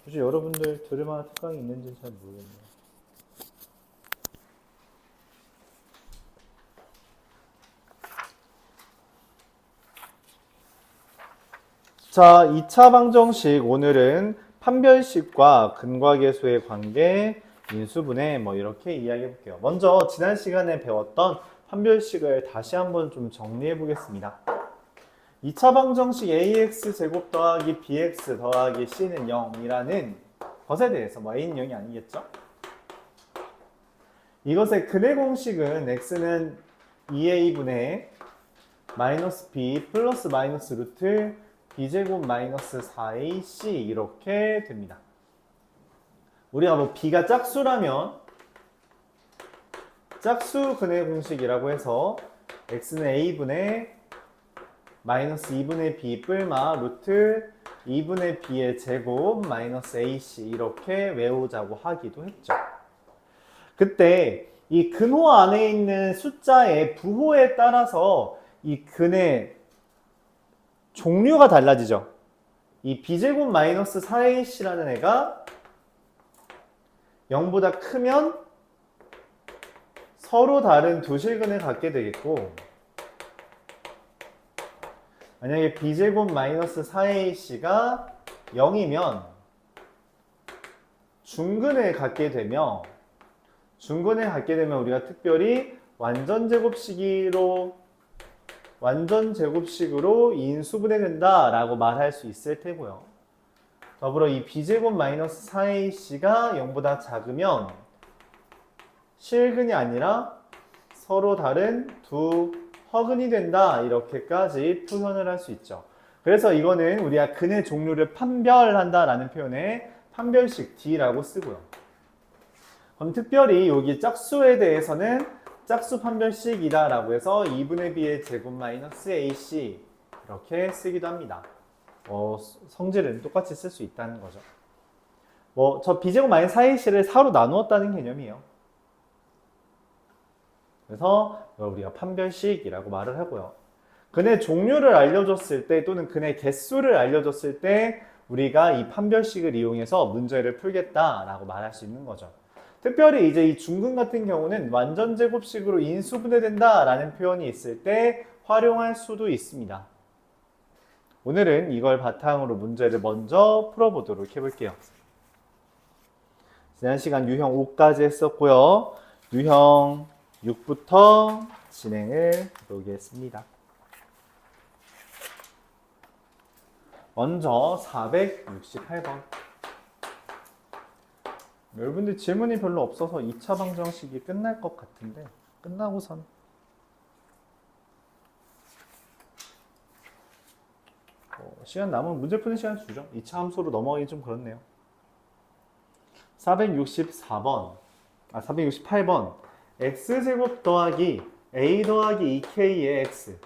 굳이 여러분들 들을 만한 특강이 있는지는 잘 모르겠네요. 자, 2차 방정식 오늘은 판별식과 근과계수의 관계, 인수분해 뭐 이렇게 이야기해 볼게요. 먼저 지난 시간에 배웠던 판별식을 다시 한번 좀 정리해 보겠습니다. 2차 방정식 ax 제곱 더하기 bx 더하기 c는 0이라는 것에 대해서 뭐 a는 0이 아니겠죠? 이것의 근의 공식은 x는 2a분의 마이너스 b 플러스 마이너스 루트 b제곱 마이너스 4ac 이렇게 됩니다. 우리가 뭐 b가 짝수라면 짝수 근의 공식이라고 해서 x는 a분의 마이너스 2분의 b 뿔마 루트 2분의 b의 제곱 마이너스 ac 이렇게 외우자고 하기도 했죠. 그때 이 근호 안에 있는 숫자의 부호에 따라서 이 근의 종류가 달라지죠. 이 b제곱 마이너스 4ac라는 애가 0보다 크면 서로 다른 두 실근을 갖게 되겠고, 만약에 b제곱 마이너스 4ac가 0이면 중근을 갖게 되며, 우리가 특별히 완전 제곱식으로 인수분해된다 라고 말할 수 있을 테고요. 더불어 이 b제곱 마이너스 4ac가 0보다 작으면 실근이 아니라 서로 다른 두 허근이 된다 이렇게까지 표현을 할 수 있죠. 그래서 이거는 우리가 근의 종류를 판별한다 라는 표현에 판별식 D라고 쓰고요. 그럼 특별히 여기 짝수에 대해서는 짝수 판별식이다 라고 해서 2분의 b의 제곱 마이너스 ac 이렇게 쓰기도 합니다. 성질은 똑같이 쓸 수 있다는 거죠. 저 b제곱 마이너스 4ac를 4로 나누었다는 개념이에요. 그래서 우리가 판별식이라고 말을 하고요. 근의 종류를 알려줬을 때 또는 근의 개수를 알려줬을 때 우리가 이 판별식을 이용해서 문제를 풀겠다라고 말할 수 있는 거죠. 특별히 이제 이 중근 같은 경우는 완전 제곱식으로 인수분해된다 라는 표현이 있을 때 활용할 수도 있습니다. 오늘은 이걸 바탕으로 문제를 먼저 풀어보도록 해볼게요. 지난 시간 유형 5까지 했었고요. 유형 6부터 진행을 해보겠습니다. 먼저 468번. 여러분들 질문이 별로 없어서 2차 방정식이 끝날 것 같은데 끝나고선 시간 남으면 문제 푸는 시간 주죠. 2차 함수로 넘어가기 좀 그렇네요. 468번 x제곱 더하기 a 더하기 2k의 x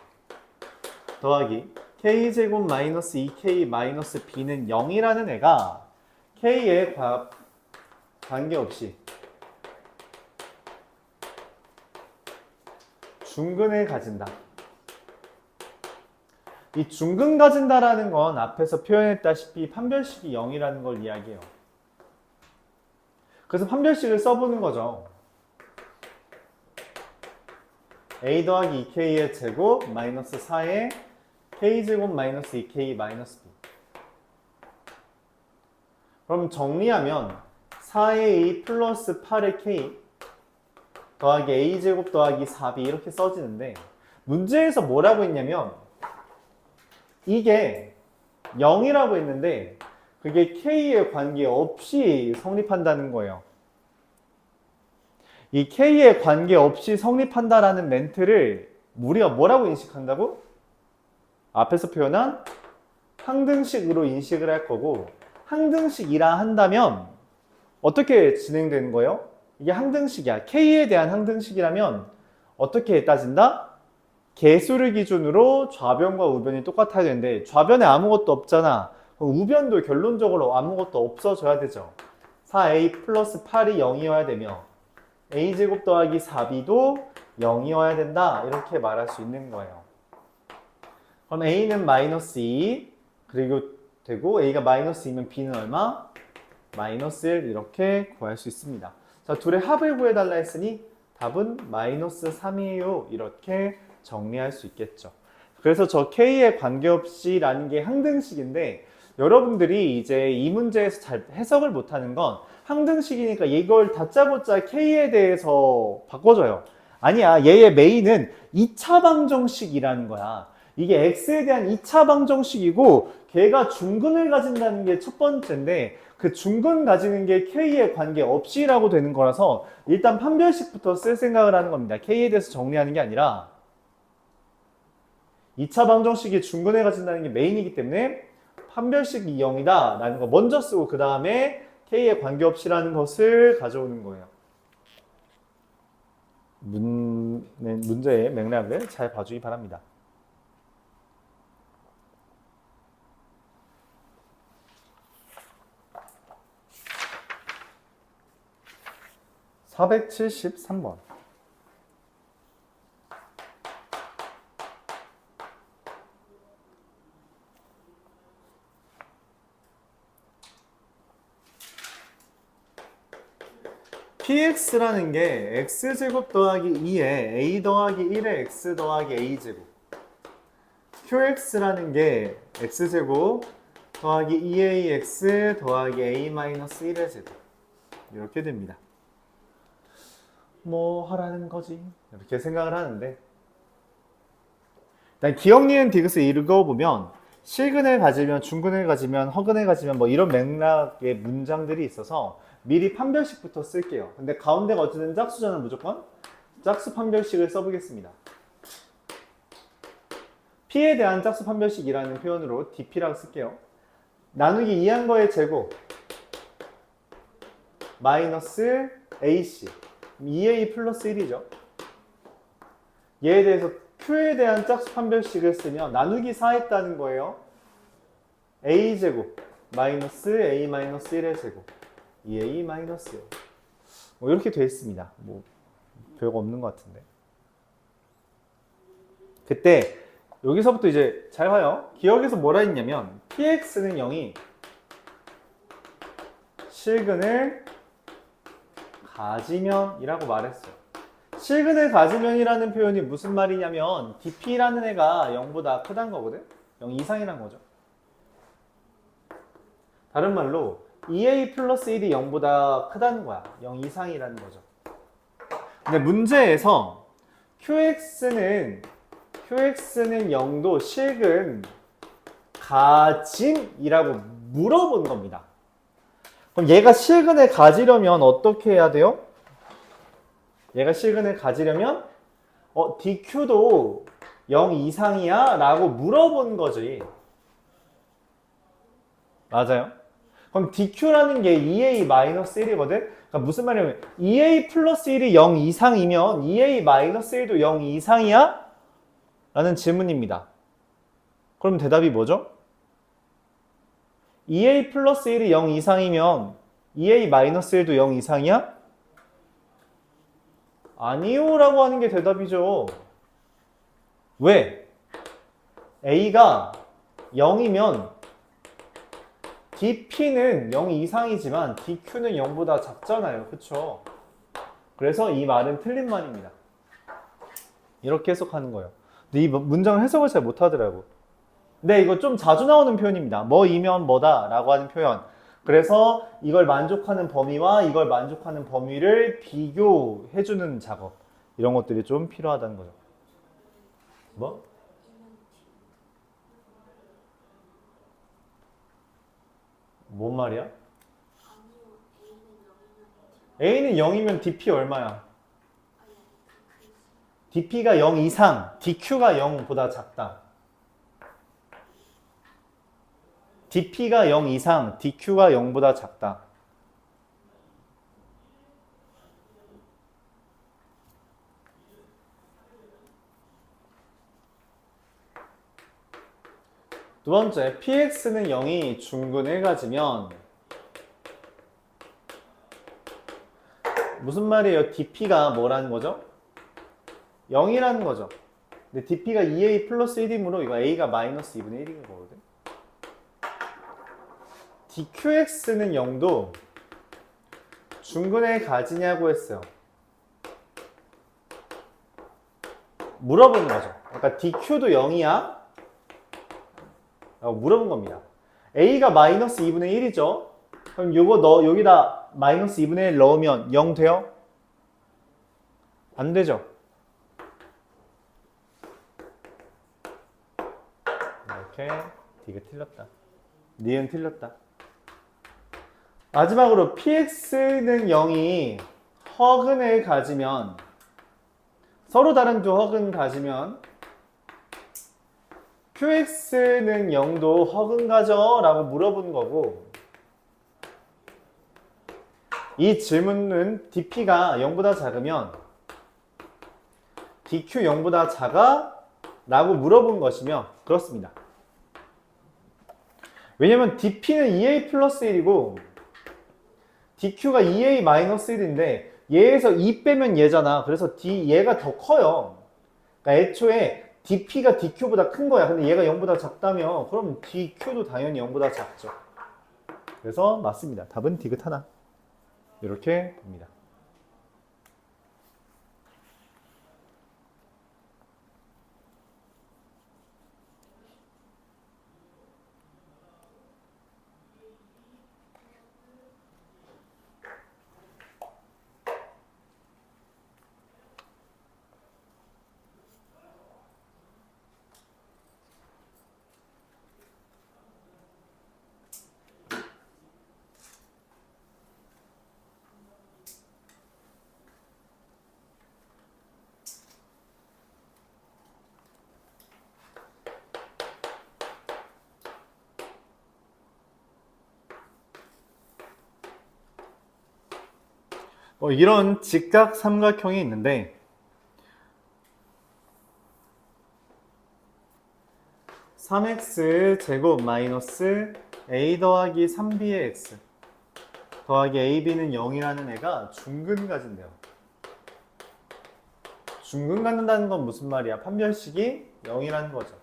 더하기 k제곱 마이너스 2k 마이너스 b는 0이라는 애가 k의 관계없이 중근을 가진다. 이 중근 가진다라는 건 앞에서 표현했다시피 판별식이 0이라는 걸 이야기해요. 그래서 판별식을 써보는 거죠. a 더하기 2k의 제곱 마이너스 4의 k제곱 마이너스 2k 마이너스 b. 그럼 정리하면 4의 a 플러스 8의 k 더하기 a제곱 더하기 4b 이렇게 써지는데 문제에서 뭐라고 했냐면 이게 0이라고 했는데 그게 k에 관계없이 성립한다는 거예요. 이 k에 관계없이 성립한다라는 멘트를 우리가 뭐라고 인식한다고? 앞에서 표현한 항등식으로 인식을 할 거고, 항등식이라 한다면 어떻게 진행되는 거예요? 이게 항등식이야. k에 대한 항등식이라면 어떻게 따진다? 개수를 기준으로 좌변과 우변이 똑같아야 되는데 좌변에 아무것도 없잖아. 그럼 우변도 결론적으로 아무것도 없어져야 되죠. 4a 플러스 8이 0이어야 되며 a제곱 더하기 4b도 0이어야 된다. 이렇게 말할 수 있는 거예요. 그럼 a는 마이너스 2 그리고 되고 a가 마이너스 2면 b는 얼마? 마이너스 1 이렇게 구할 수 있습니다. 자, 둘의 합을 구해달라 했으니 답은 마이너스 3이에요. 이렇게 정리할 수 있겠죠. 그래서 저 K에 관계없이라는 게 항등식인데 여러분들이 이제 이 문제에서 잘 해석을 못하는 건 항등식이니까 이걸 다짜고짜 K에 대해서 바꿔줘요. 아니야, 얘의 메인은 2차 방정식이라는 거야. 이게 X에 대한 2차 방정식이고 걔가 중근을 가진다는 게 첫 번째인데 그 중근 가지는 게 K에 관계없이라고 되는 거라서 일단 판별식부터 쓸 생각을 하는 겁니다. K에 대해서 정리하는 게 아니라 2차 방정식이 중근을 가진다는 게 메인이기 때문에 판별식이 0이다 라는 거 먼저 쓰고 그 다음에 K에 관계없이라는 것을 가져오는 거예요. 문제의 맥락을 잘 봐주기 바랍니다. (473번) px라는 게 x제곱 더하기 2에 a 더하기 1에 x 더하기 a제곱 qx라는 게 x제곱 더하기 2ax 더하기 a 마이너스 1의 제곱 이렇게 됩니다. 뭐 하라는 거지? 이렇게 생각을 하는데 일단 기억, 니은, 디귿을 읽어보면 실근을 가지면 중근을 가지면 허근을 가지면 뭐 이런 맥락의 문장들이 있어서 미리 판별식부터 쓸게요. 근데 가운데가 어쨌든 짝수잖아. 무조건 짝수 판별식을 써보겠습니다. P에 대한 짝수 판별식이라는 표현으로 DP라고 쓸게요. 나누기 2한 거의 제곱 마이너스 AC 2A 플러스 1이죠. 얘에 대해서 Q에 대한 짝수 판별식을 쓰면 나누기 4 했다는 거예요. A제곱 마이너스 A 마이너스 1의 제곱 2A 마이너스 1 뭐 이렇게 되어 있습니다. 뭐 별거 없는 것 같은데 그때 여기서부터 이제 잘 봐요. 기억에서 뭐라 했냐면 px는 0이 실근을 가지면 이라고 말했어요. 실근을 가지면이라는 표현이 무슨 말이냐면 dp라는 애가 0보다 크다는 거거든. 0 이상이란 거죠. 다른 말로 2a 플러스 1이 0보다 크다는 거야. 0 이상이라는 거죠. 근데 문제에서 qx는 0도 실근 가짐이라고 물어본 겁니다. 그럼 얘가 실근을 가지려면 어떻게 해야 돼요? 얘가 실근을 가지려면 dq도 0 이상이야? 라고 물어본 거지. 맞아요? 그럼 dq라는 게 2a-1이거든? 그러니까 무슨 말이냐면 2a 플러스 1이 0 이상이면 2a-1도 0 이상이야? 라는 질문입니다. 그럼 대답이 뭐죠? 2a 플러스 1이 0 이상이면 2a-1도 0 이상이야? 아니요 라고 하는 게 대답이죠. 왜? a가 0이면 dp는 0 이상이지만 dq는 0보다 작잖아요. 그쵸? 그래서 이 말은 틀린 말입니다. 이렇게 해석하는 거예요. 근데 이 문장 해석을 잘 못하더라고. 근데 이거 좀 자주 나오는 표현입니다. 뭐이면 뭐다 라고 하는 표현. 그래서 이걸 만족하는 범위와 이걸 만족하는 범위를 비교해주는 작업. 이런 것들이 좀 필요하다는 거죠. 뭐? 뭔 말이야? A는 0이면 DP 얼마야? DP가 0 이상, DQ가 0보다 작다. DP가 0 이상, DQ가 0보다 작다. 두 번째, PX는 0이 중근을 가지면 무슨 말이에요? DP가 뭐라는 거죠? 0이라는 거죠. 근데 DP가 2A 플러스 1이므로 이거 A가 마이너스 2분의 1인 거거든. dqx는 0도 중근을 가지냐고 했어요. 물어보는 거죠. 그러니까 dq도 0이야? 라고 물어본 겁니다. a가 마이너스 2분의 1이죠. 그럼 요거 여기다 마이너스 2분의 1 넣으면 0 돼요? 안 되죠. 이렇게 D가 틀렸다. 니은 틀렸다. 마지막으로 px는 0이 허근을 가지면, 서로 다른 두 허근 가지면 qx는 0도 허근 가져? 라고 물어본 거고, 이 질문은 dp가 0보다 작으면 dq 0보다 작아? 라고 물어본 것이며, 그렇습니다. 왜냐면 dp는 2a 플러스 1이고 dq가 2a 마이너스 1인데 얘에서 2 빼면 얘잖아. 그래서 얘가 더 커요. 그러니까 애초에 dp가 dq보다 큰 거야. 근데 얘가 0보다 작다며, 그럼 dq도 당연히 0보다 작죠. 그래서 맞습니다. 답은 디귿 하나. 이렇게 봅니다. 이런 직각 삼각형이 있는데 3x 제곱 마이너스 a 더하기 3b의 x 더하기 ab는 0이라는 애가 중근 가진대요. 중근 갖는다는 건 무슨 말이야? 판별식이 0이라는 거죠.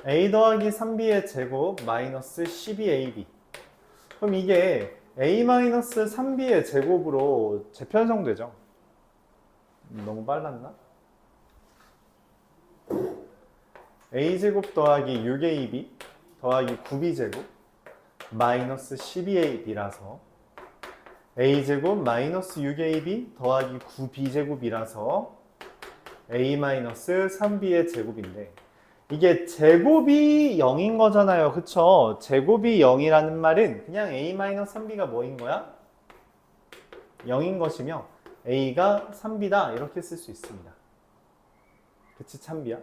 a 더하기 3b의 제곱 마이너스 12ab. 그럼 이게 a-3b의 제곱으로 재편성되죠. 너무 빨랐나? a제곱 더하기 6ab 더하기 9b제곱 마이너스 12ab라서 a제곱 마이너스 6ab 더하기 9b제곱이라서 a-3b의 제곱인데, 이게 제곱이 0인 거잖아요. 그쵸? 제곱이 0이라는 말은 그냥 a-3b가 뭐인 거야? 0인 것이며 a가 3b다 이렇게 쓸 수 있습니다. 그치? 참비야?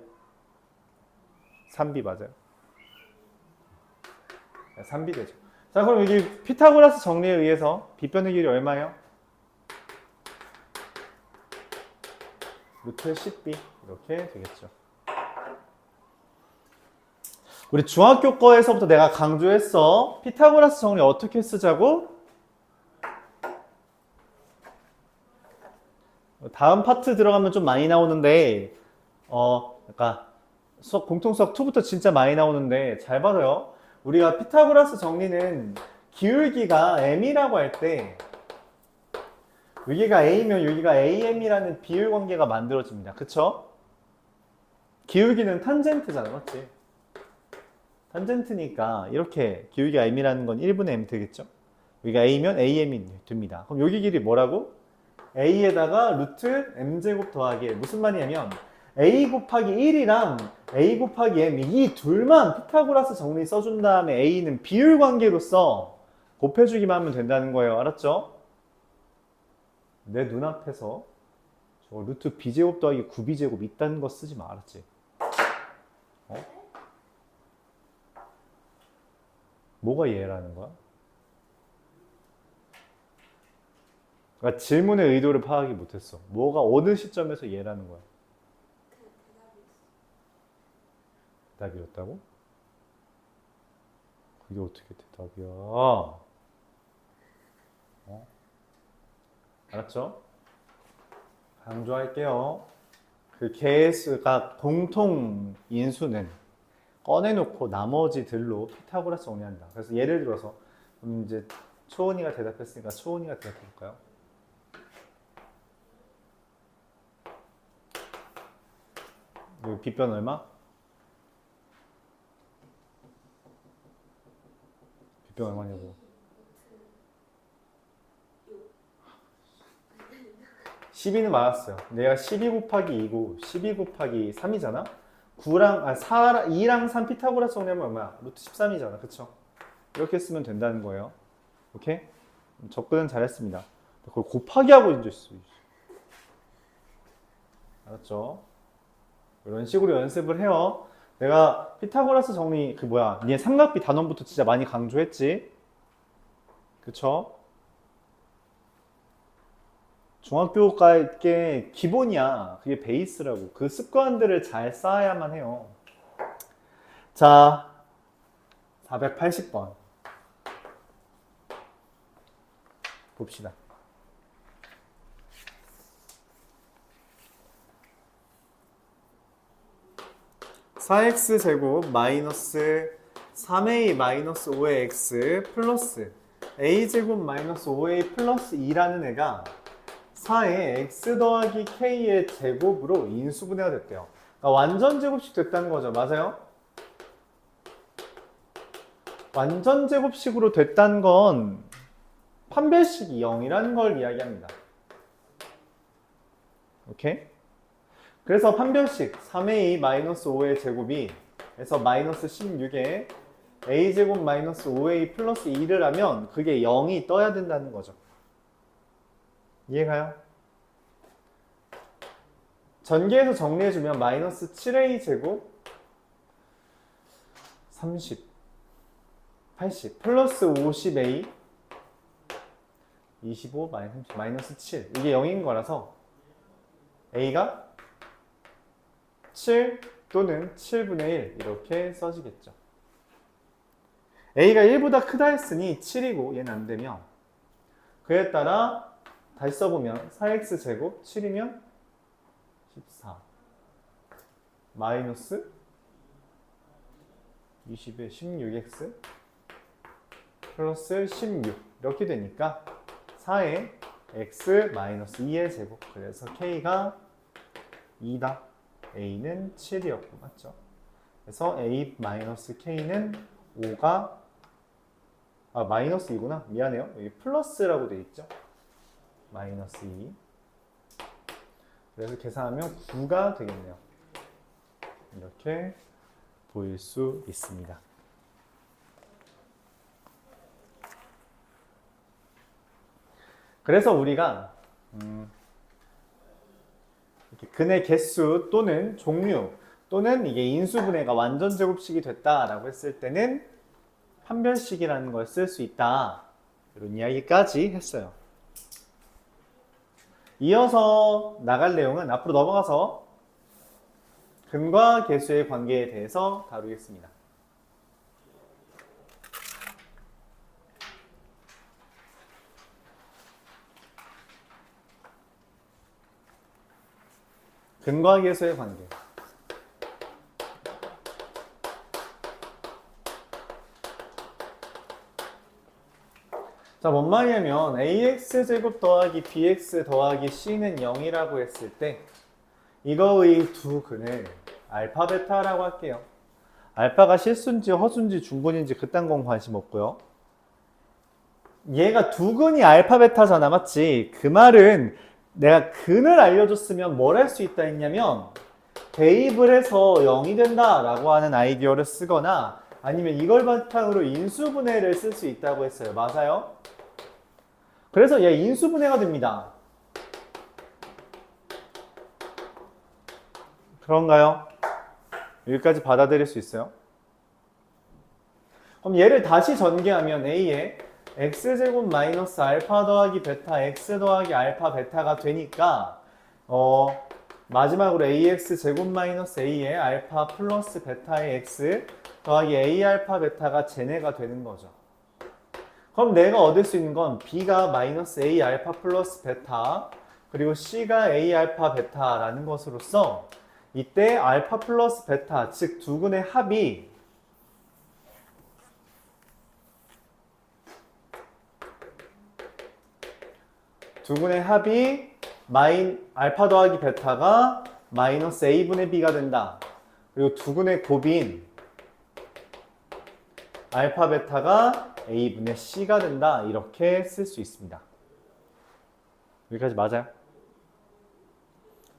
3b 맞아요. 3b 되죠. 자, 그럼 여기 피타고라스 정리에 의해서 빗변의 길이 얼마예요? 루트 10b 이렇게 되겠죠. 우리 중학교 거에서부터 내가 강조했어. 피타고라스 정리 어떻게 쓰자고? 다음 파트 들어가면 좀 많이 나오는데 약간 공통수학 2부터 진짜 많이 나오는데 잘 봐줘요. 우리가 피타고라스 정리는 기울기가 m이라고 할 때 여기가 a면 여기가 am이라는 비율 관계가 만들어집니다. 그쵸? 기울기는 탄젠트잖아, 맞지? 탄젠트니까 이렇게 기울기가 m이라는 건 1분의 m 되겠죠? 여기가 a면 am이 됩니다. 그럼 여기 길이 뭐라고? a에다가 루트 m제곱 더하기 1. 무슨 말이냐면 a 곱하기 1이랑 a 곱하기 m 이 둘만 피타고라스 정리 써준 다음에 a는 비율 관계로서 곱해주기만 하면 된다는 거예요. 알았죠? 내 눈앞에서 저 루트 b제곱 더하기 9b제곱 있다는 거 쓰지 마. 알았지? 뭐가 얘라는 거야? 그러니까 질문의 의도를 파악이 못했어. 뭐가 어느 시점에서 얘라는 거야? 대답이었다고? 그게 어떻게 대답이야? 알았죠? 강조할게요. 그 개수가 공통 인수는 꺼내놓고 나머지들로 피타고라스 정리한다. 그래서 예를 들어서 이제 초은이가 대답했으니까 초은이가 대답해볼까요? 여기 빗변 얼마? 빗변 얼마냐고. 12는 맞았어요. 내가 12 곱하기 2고 12 곱하기 3이잖아? 2랑 3 피타고라스 정리하면 얼마야? 루트 13이잖아. 그쵸? 이렇게 쓰면 된다는 거예요. 오케이? 접근은 잘했습니다. 그걸 곱하기 하고 있어. 알았죠? 이런 식으로 연습을 해요. 내가 피타고라스 정리, 니네 삼각비 단원부터 진짜 많이 강조했지? 그쵸? 중학교까지 기본이야. 그게 베이스라고. 그 습관들을 잘 쌓아야만 해요. 자, 480번. 봅시다. 4x제곱 마이너스 3a 마이너스 5의 x 플러스 a제곱 마이너스 5a 플러스 2라는 애가 4의 x 더하기 k의 제곱으로 인수분해가 됐대요. 그러니까 완전 제곱식 됐다는 거죠. 맞아요? 완전 제곱식으로 됐다는 건 판별식이 0이라는 걸 이야기합니다. 오케이? 그래서 판별식 3a-5의 제곱이 그래서 마이너스 16에 a제곱 마이너스 5a 플러스 2를 하면 그게 0이 떠야 된다는 거죠. 이해가요? 전개해서 정리해주면 마이너스 7a 제곱 30 80 플러스 50a 25 마이너스 30 마이너스 7 이게 0인 거라서 a가 7 또는 7분의 1 이렇게 써지겠죠. a가 1보다 크다 했으니 7이고 얘는 안 되면 그에 따라 다시 써보면 4x제곱 7이면 14 마이너스 20에 16x 플러스 16 이렇게 되니까 4에 x 마이너스 2의 제곱 그래서 k가 2다. a는 7이었고 맞죠? 그래서 a 마이너스 k는 5가 마이너스 2구나. 미안해요. 여기 플러스라고 되어 있죠? 마이너스 2. 그래서 계산하면 9가 되겠네요. 이렇게 보일 수 있습니다. 그래서 우리가 근의 개수 또는 종류 또는 이게 인수분해가 완전 제곱식이 됐다라고 했을 때는 판별식이라는 걸 쓸 수 있다. 이런 이야기까지 했어요. 이어서 나갈 내용은 앞으로 넘어가서 근과 개수의 관계에 대해서 다루겠습니다. 근과 개수의 관계. 자, 뭔 말이냐면 ax제곱 더하기 bx 더하기 c는 0이라고 했을 때 이거의 두 근을 알파, 베타라고 할게요. 알파가 실수인지 허수인지 중근인지 그딴 건 관심 없고요. 얘가 두 근이 알파, 베타잖아. 맞지? 그 말은 내가 근을 알려줬으면 뭘 할 수 있다 했냐면 대입을 해서 0이 된다라고 하는 아이디어를 쓰거나 아니면 이걸 바탕으로 인수분해를 쓸 수 있다고 했어요. 맞아요? 그래서 얘 인수분해가 됩니다. 그런가요? 여기까지 받아들일 수 있어요? 그럼 얘를 다시 전개하면 a에 x제곱 마이너스 알파 더하기 베타 x 더하기 알파 베타가 되니까 마지막으로 ax제곱 마이너스 a의 알파 플러스 베타의 x 더하기 a 알파 베타가 쟤네가 되는 거죠. 그럼 내가 얻을 수 있는 건 b가 마이너스 a 알파 플러스 베타 그리고 c가 a 알파 베타라는 것으로서 이때 알파 플러스 베타 즉 두 근의 합이 두근의 합이 알파 더하기 베타가 마이너스 a분의 b가 된다. 그리고 두근의 곱인 알파 베타가 a분의 c가 된다. 이렇게 쓸 수 있습니다. 여기까지 맞아요?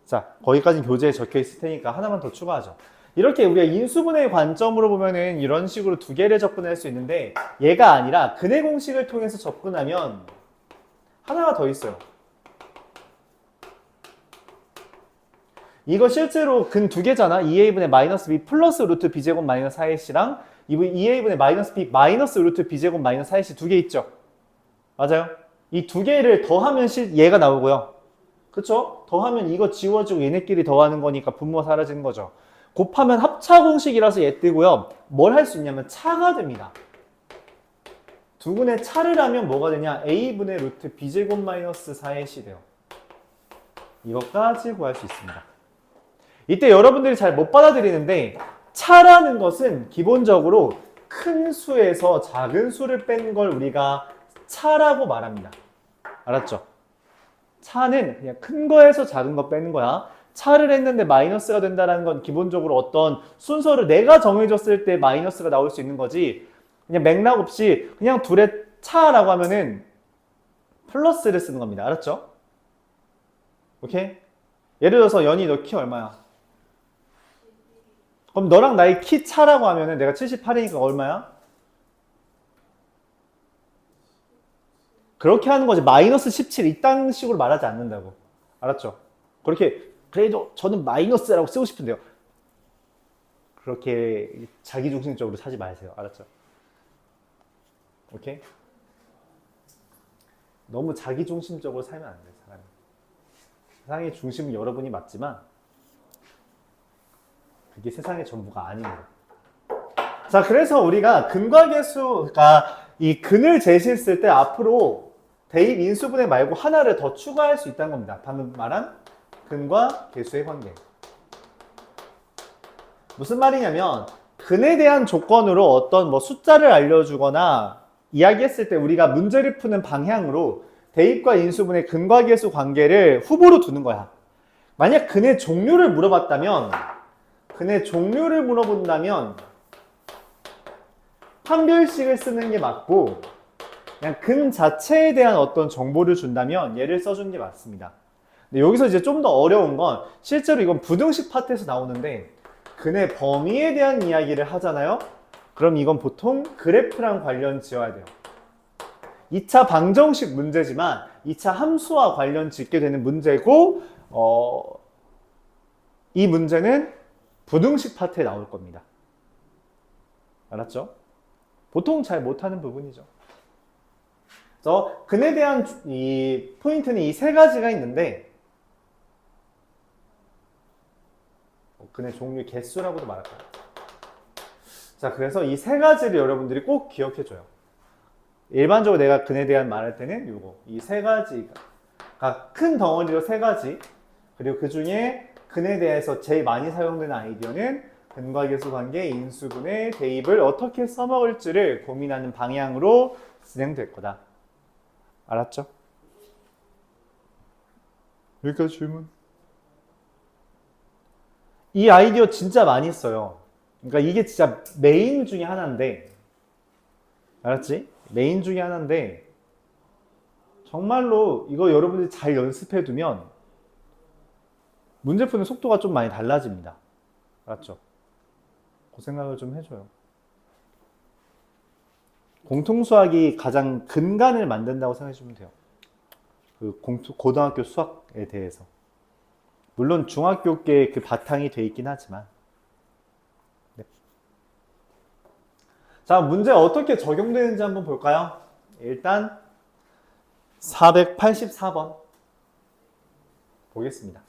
자, 거기까지 교재에 적혀 있을 테니까 하나만 더 추가하죠. 이렇게 우리가 인수분해의 관점으로 보면은 이런 식으로 두 개를 접근할 수 있는데, 얘가 아니라 근의 공식을 통해서 접근하면 하나가 더 있어요. 이거 실제로 근 두 개잖아. 2a분의 마이너스 b 플러스 루트 b제곱 마이너스 4ac랑 2a분의 마이너스 b 마이너스 루트 b제곱 마이너스 4ac 두 개 있죠. 맞아요? 이 두 개를 더하면 얘가 나오고요. 그쵸? 더하면 이거 지워지고 얘네끼리 더하는 거니까 분모 사라지는 거죠. 곱하면 합차 공식이라서 얘 뜨고요. 뭘 할 수 있냐면 차가 됩니다. 두근의 차를 하면 뭐가 되냐? a분의 루트 b제곱 마이너스 4ac이 돼요. 이것까지 구할 수 있습니다. 이때 여러분들이 잘 못 받아들이는데, 차라는 것은 기본적으로 큰 수에서 작은 수를 뺀 걸 우리가 차라고 말합니다. 알았죠? 차는 그냥 큰 거에서 작은 거 빼는 거야. 차를 했는데 마이너스가 된다는 건 기본적으로 어떤 순서를 내가 정해줬을 때 마이너스가 나올 수 있는 거지, 그냥 맥락 없이 그냥 둘의 차라고 하면은 플러스를 쓰는 겁니다. 알았죠? 오케이? 예를 들어서 연희 너 키 얼마야? 그럼 너랑 나의 키 차라고 하면은 내가 78이니까 얼마야? 그렇게 하는 거지. 마이너스 17 이딴 식으로 말하지 않는다고. 알았죠? 그렇게 그래도 저는 마이너스라고 쓰고 싶은데요. 그렇게 자기중심적으로 사지 마세요. 알았죠? 오케이? 너무 자기중심적으로 살면 안 돼, 사람이. 세상의 중심은 여러분이 맞지만 그게 세상의 전부가 아닙니다. 자, 그래서 우리가 근과 계수, 그러니까 이 근을 제시했을 때 앞으로 대입 인수분해 말고 하나를 더 추가할 수 있다는 겁니다. 방금 말한 근과 계수의 관계. 무슨 말이냐면 근에 대한 조건으로 어떤 뭐 숫자를 알려주거나 이야기했을 때 우리가 문제를 푸는 방향으로 대입과 인수분해 근과 계수 관계를 후보로 두는 거야. 만약 근의 종류를 물어본다면 판별식을 쓰는 게 맞고, 그냥 근 자체에 대한 어떤 정보를 준다면 얘를 써주는 게 맞습니다. 근데 여기서 이제 좀 더 어려운 건 실제로 이건 부등식 파트에서 나오는데 근의 범위에 대한 이야기를 하잖아요. 그럼 이건 보통 그래프랑 관련 지어야 돼요. 2차 방정식 문제지만 2차 함수와 관련 짓게 되는 문제고, 이 문제는 부등식 파트에 나올 겁니다. 알았죠? 보통 잘 못하는 부분이죠. 그래서 근에 대한 이 포인트는 이 세 가지가 있는데, 근의 종류 개수라고도 말할까요? 자, 그래서 이 세 가지를 여러분들이 꼭 기억해줘요. 일반적으로 내가 근에 대한 말할 때는 요거, 이 세 가지가 큰 덩어리로 세 가지, 그리고 그 중에 근에 대해서 제일 많이 사용되는 아이디어는 근과 계수 관계, 인수분해, 대입을 어떻게 써먹을지를 고민하는 방향으로 진행될 거다. 알았죠? 여기까지 질문. 이 아이디어 진짜 많이 써요. 그러니까 이게 진짜 메인 중에 하나인데, 알았지? 메인 중에 하나인데 정말로 이거 여러분들이 잘 연습해두면 문제 푸는 속도가 좀 많이 달라집니다. 알았죠? 그 생각을 좀 해줘요. 공통수학이 가장 근간을 만든다고 생각해주면 돼요. 그 고등학교 수학에 대해서. 물론 중학교께 그 바탕이 돼 있긴 하지만. 네. 자, 문제 어떻게 적용되는지 한번 볼까요? 일단 484번 보겠습니다.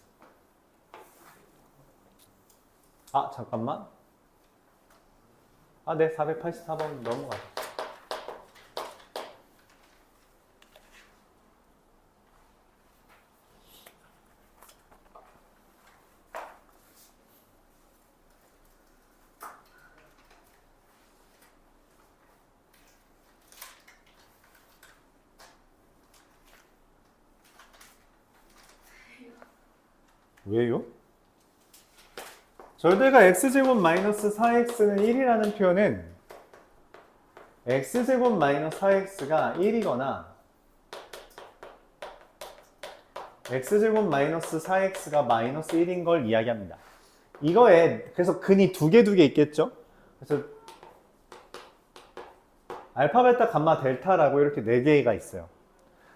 아, 잠깐만. 아, 네, 484번 넘어가죠. 왜요? 절대가 x제곱 마이너스 4x는 1이라는 표현은 x제곱 마이너스 4x가 1이거나 x제곱 마이너스 4x가 마이너스 1인 걸 이야기합니다. 이거에 그래서 근이 두 개 있겠죠? 그래서 알파, 베타, 감마, 델타라고 이렇게 네 개가 있어요.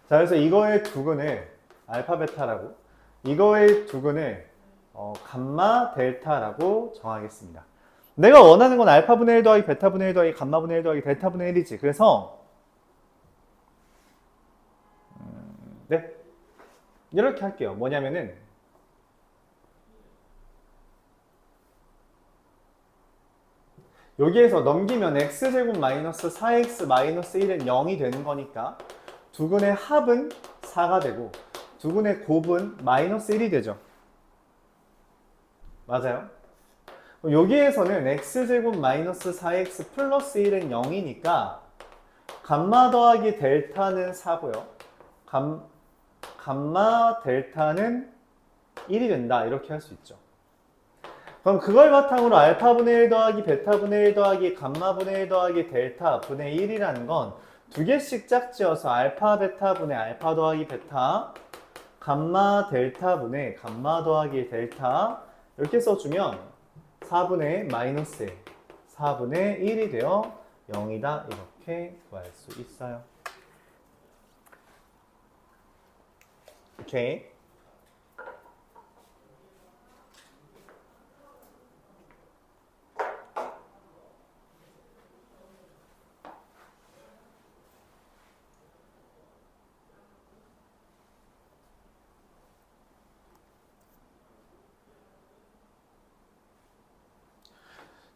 자, 그래서 이거의 두 근을 알파, 베타라고, 이거의 두 근을 감마, 델타라고 정하겠습니다. 내가 원하는 건 알파분의 1 더하기 베타분의 1 더하기 감마분의 1 더하기 델타분의 1이지. 그래서 네, 이렇게 할게요. 뭐냐면은 여기에서 넘기면 x제곱 마이너스 4x 마이너스 1은 0이 되는 거니까 두 근의 합은 4가 되고 두 근의 곱은 마이너스 1이 되죠. 맞아요? 여기에서는 x제곱 마이너스 4x 플러스 1은 0이니까 감마 더하기 델타는 4고요. 감마 델타는 1이 된다. 이렇게 할 수 있죠. 그럼 그걸 바탕으로 알파분의 1 더하기 베타분의 1 더하기 감마분의 1 더하기 델타분의 1이라는 건 두 개씩 짝지어서 알파 베타분의 알파 더하기 베타 감마 델타분의 감마 더하기 델타 이렇게 써주면 4분의 마이너스 1, 4분의 1이 되어 0이다. 이렇게 구할 수 있어요. 오케이.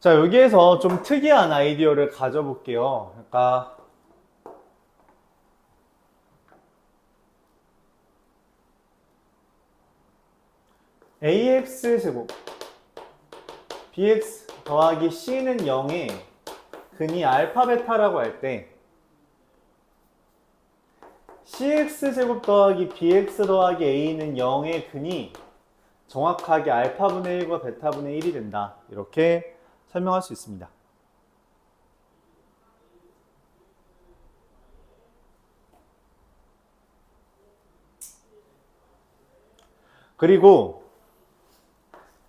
자, 여기에서 좀 특이한 아이디어를 가져볼게요. 그러니까 ax제곱 bx 더하기 c는 0의 근이 알파 베타라고 할 때 cx제곱 더하기 bx 더하기 a는 0의 근이 정확하게 알파분의 1과 베타분의 1이 된다. 이렇게 설명할 수 있습니다. 그리고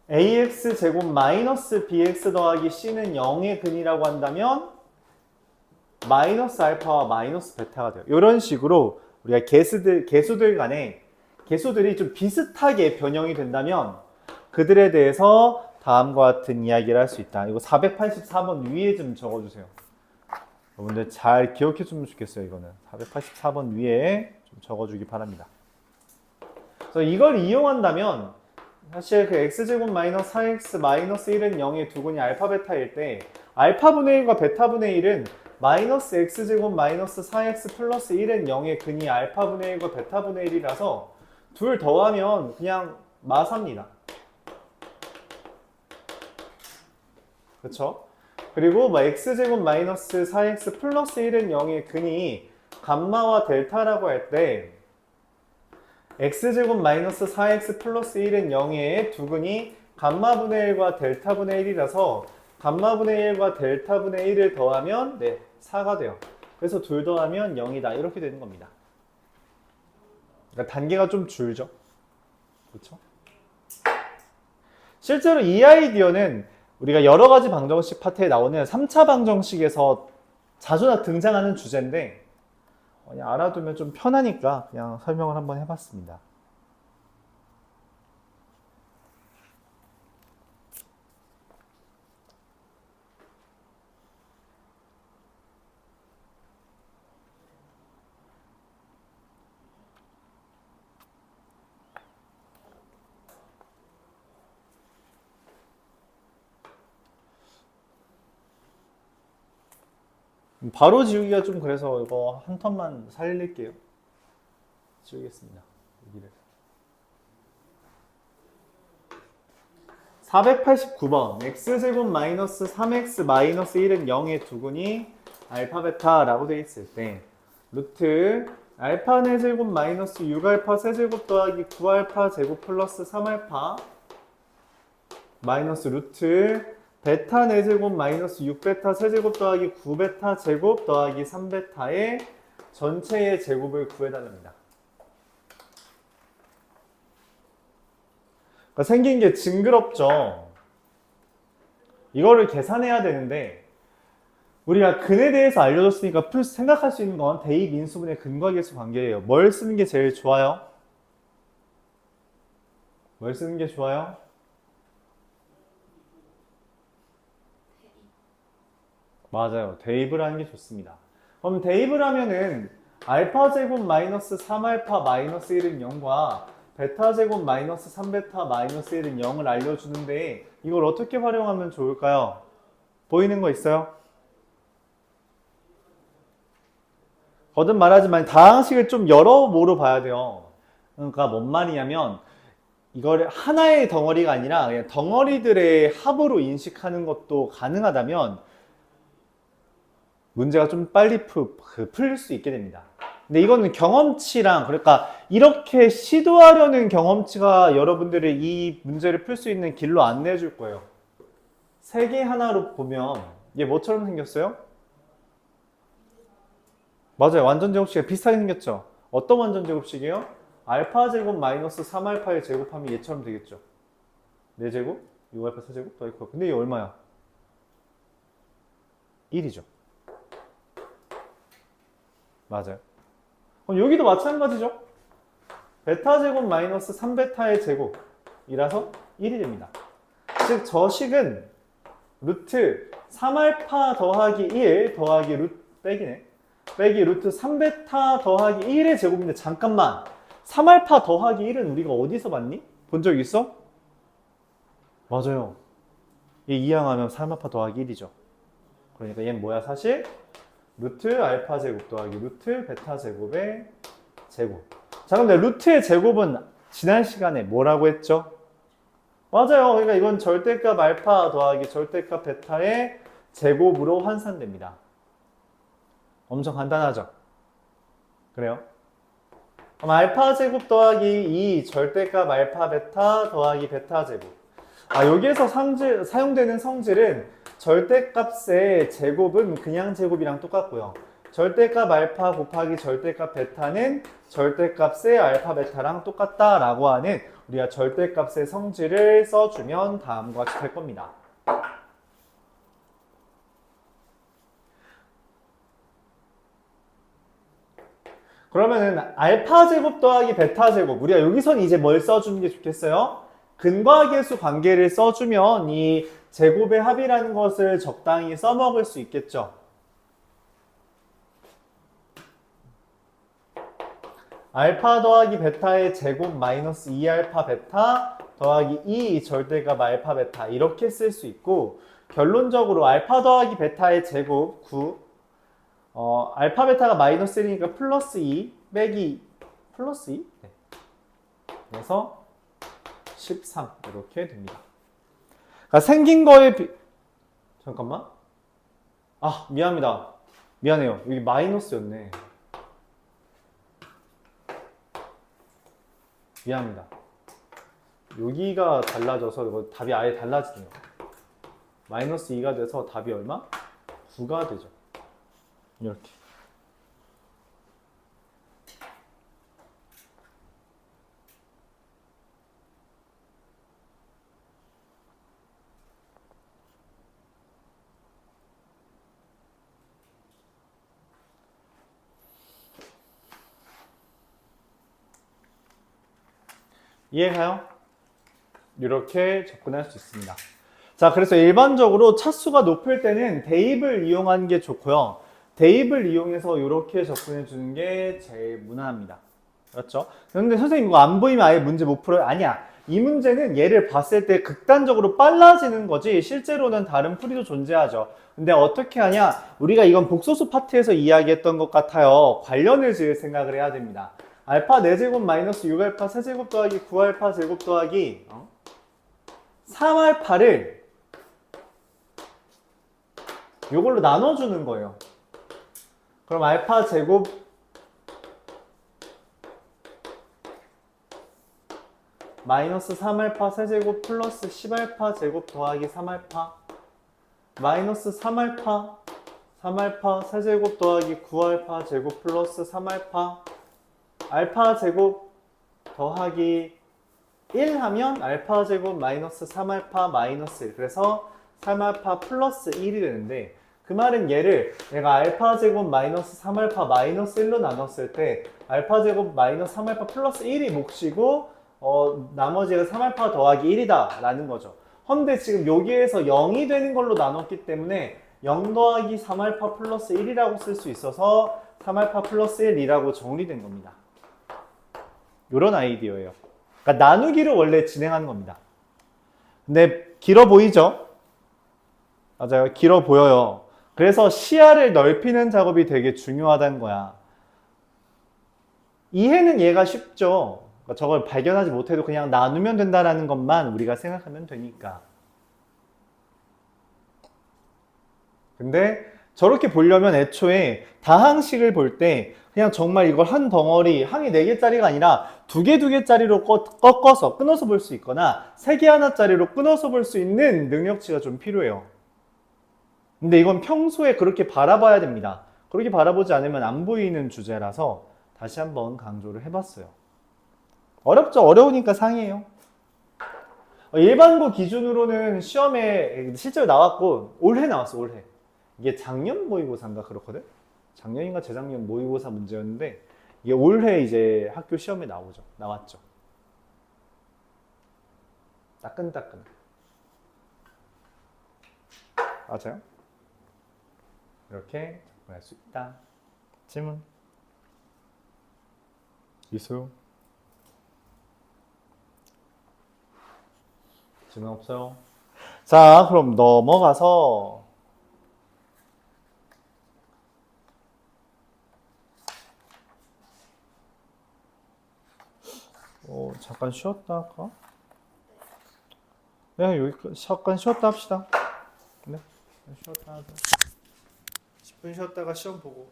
ax제곱 마이너스 bx 더하기 c는 0의 근이라고 한다면 마이너스 알파와 마이너스 베타가 돼요. 이런 식으로 우리가 개수들 간에 개수들이 좀 비슷하게 변형이 된다면 그들에 대해서 다음과 같은 이야기를 할 수 있다. 이거 484번 위에 좀 적어주세요. 여러분들 잘 기억해주면 좋겠어요. 이거는 484번 위에 좀 적어주기 바랍니다. 그래서 이걸 이용한다면 사실 그 x제곱 마이너스 4x 마이너스 1은 0의 두 근이 알파 베타일 때 알파분의 1과 베타분의 1은 마이너스 x제곱 마이너스 4x 플러스 1은 0의 근이 알파분의 1과 베타분의 1이라서 둘 더하면 그냥 마사입니다. 그렇죠? 그리고 뭐 x제곱 마이너스 4x 플러스 1은 0의 근이 감마와 델타라고 할 때 x제곱 마이너스 4x 플러스 1은 0의 두 근이 감마분의 1과 델타분의 1이라서 감마분의 1과 델타분의 1을 더하면 4가 돼요. 그래서 둘 더하면 0이다. 이렇게 되는 겁니다. 그러니까 단계가 좀 줄죠. 그렇죠? 실제로 이 아이디어는 우리가 여러 가지 방정식 파트에 나오는 3차 방정식에서 자주 등장하는 주제인데 그냥 알아두면 좀 편하니까 그냥 설명을 한번 해봤습니다. 바로 지우기가 좀 그래서 이거 한 턴만 살릴게요. 지우겠습니다. 여기를. 489번 x제곱 마이너스 3x 마이너스 1은 0의 두 근이 알파 베타라고 되어 있을 때 루트 알파 4제곱 마이너스 6알파 세제곱 더하기 9알파 제곱 플러스 3알파 마이너스 루트 베타 4제곱 마이너스 6베타 세제곱 더하기 9베타 제곱 더하기 3베타의 전체의 제곱을 구해달랍니다. 그러니까 생긴 게 징그럽죠. 이거를 계산해야 되는데 우리가 근에 대해서 알려줬으니까 생각할 수 있는 건 대입 인수분해 근과계수 관계예요. 뭘 쓰는 게 제일 좋아요? 뭘 쓰는 게 좋아요? 맞아요. 대입을 하는 게 좋습니다. 그럼 대입을 하면은 알파 제곱 마이너스 3알파 마이너스 1은 0과 베타 제곱 마이너스 3베타 마이너스 1은 0을 알려주는데 이걸 어떻게 활용하면 좋을까요? 보이는 거 있어요? 거듭 말하지만 다항식을 좀 여러모로 봐야 돼요. 그러니까 뭔 말이냐면 이걸 하나의 덩어리가 아니라 그냥 덩어리들의 합으로 인식하는 것도 가능하다면 문제가 좀 빨리 풀릴 수 있게 됩니다. 근데 이거는 경험치랑 그러니까 이렇게 시도하려는 경험치가 여러분들이 이 문제를 풀 수 있는 길로 안내해 줄 거예요. 세 개 하나로 보면 이게 뭐처럼 생겼어요? 맞아요. 완전 제곱식이 비슷하게 생겼죠. 어떤 완전 제곱식이에요? 알파 제곱 마이너스 3알파의 제곱하면 얘처럼 되겠죠. 4제곱, 6알파 4제곱 더하기 9. 근데 이게 얼마야? 1이죠. 맞아요. 그럼 여기도 마찬가지죠. 베타 제곱 마이너스 3베타의 제곱이라서 1이 됩니다. 즉 저 식은 루트 3알파 더하기 1 더하기 루트 빼기네. 빼기 루트 3베타 더하기 1의 제곱인데 잠깐만 3알파 더하기 1은 우리가 어디서 봤니? 본 적 있어? 맞아요. 얘 이항하면 3알파 더하기 1이죠. 그러니까 얘는 뭐야 사실? 루트 알파 제곱 더하기 루트 베타 제곱의 제곱. 자, 근데 루트의 제곱은 지난 시간에 뭐라고 했죠? 맞아요. 그러니까 이건 절대값 알파 더하기 절대값 베타의 제곱으로 환산됩니다. 엄청 간단하죠? 그래요? 그럼 알파 제곱 더하기 2 절대값 알파 베타 더하기 베타 제곱. 여기에서 사용되는 성질은 절대값의 제곱은 그냥 제곱이랑 똑같고요. 절대값 알파 곱하기 절대값 베타는 절대값의 알파 베타랑 똑같다라고 하는 우리가 절대값의 성질을 써주면 다음과 같이 될 겁니다. 그러면은 알파 제곱 더하기 베타 제곱 우리가 여기선 이제 뭘 써주는 게 좋겠어요? 근과계수 관계를 써주면 이 제곱의 합이라는 것을 적당히 써먹을 수 있겠죠. 알파 더하기 베타의 제곱 마이너스 2알파 베타 더하기 2 절대값 알파 베타 이렇게 쓸 수 있고 결론적으로 알파 더하기 베타의 제곱 9 알파 베타가 마이너스 1이니까 플러스 2 빼기 플러스 2 네. 그래서 13 이렇게 됩니다. 그러니까 생긴 거에 잠깐만 미안합니다. 미안해요. 여기 마이너스였네. 미안합니다. 여기가 달라져서 이거 답이 아예 달라지네요. 마이너스 2가 돼서 답이 얼마? 9가 되죠. 이렇게. 이해가요? 이렇게 접근할 수 있습니다. 자, 그래서 일반적으로 차수가 높을 때는 대입을 이용하는 게 좋고요. 대입을 이용해서 이렇게 접근해 주는 게 제일 무난합니다. 그렇죠? 그런데 선생님 이거 안 보이면 아예 문제 못 풀어요? 아니야. 이 문제는 얘를 봤을 때 극단적으로 빨라지는 거지 실제로는 다른 풀이도 존재하죠. 근데 어떻게 하냐? 우리가 이건 복소수 파트에서 이야기했던 것 같아요. 관련을 지을 생각을 해야 됩니다. 알파 4제곱 마이너스 6알파 세제곱 더하기 9알파 제곱 더하기 3알파를 이걸로 나눠주는 거예요. 그럼 알파 제곱 마이너스 3알파 세제곱 플러스 10알파 제곱 더하기 3알파 마이너스 3알파 세제곱 더하기 9알파 제곱 플러스 3알파 알파 제곱 더하기 1 하면 알파 제곱 마이너스 3알파 마이너스 1 그래서 3알파 플러스 1이 되는데 그 말은 얘를 내가 알파 제곱 마이너스 3알파 마이너스 1로 나눴을 때 알파 제곱 마이너스 3알파 플러스 1이 몫이고 나머지가 3알파 더하기 1이다 라는 거죠. 근데 지금 여기에서 0이 되는 걸로 나눴기 때문에 0 더하기 3알파 플러스 1이라고 쓸 수 있어서 3알파 플러스 1이라고 정리된 겁니다. 이런 아이디어예요. 그러니까 나누기를 원래 진행하는 겁니다. 근데 길어 보이죠? 맞아요. 길어 보여요. 그래서 시야를 넓히는 작업이 되게 중요하다는 거야. 이해는 얘가 쉽죠. 그러니까 저걸 발견하지 못해도 그냥 나누면 된다는 것만 우리가 생각하면 되니까. 근데 저렇게 보려면 애초에 다항식을 볼 때 그냥 정말 이걸 한 덩어리, 항이 4개짜리가 아니라 2개짜리로 꺾어서 끊어서 볼 수 있거나 3개 하나짜리로 끊어서 볼 수 있는 능력치가 좀 필요해요. 근데 이건 평소에 그렇게 바라봐야 됩니다. 그렇게 바라보지 않으면 안 보이는 주제라서 다시 한번 강조를 해봤어요. 어렵죠? 어려우니까 상이에요. 일반고 기준으로는 시험에 실제로 나왔고 올해 나왔어, 올해. 이게 작년 모의고사인가 그렇거든? 작년인가 재작년 모의고사 문제였는데 이게 올해 이제 학교 시험에 나왔죠. 따끈따끈. 맞아요? 이렇게 접근할 수 있다. 질문? 있어요? 질문 없어요? 자, 그럼 넘어가서 잠깐 쉬었다 할까? 네, 여기 잠깐 쉬었다 합시다. 네, 쉬었다 하자. 10분 쉬었다가 시험 보고.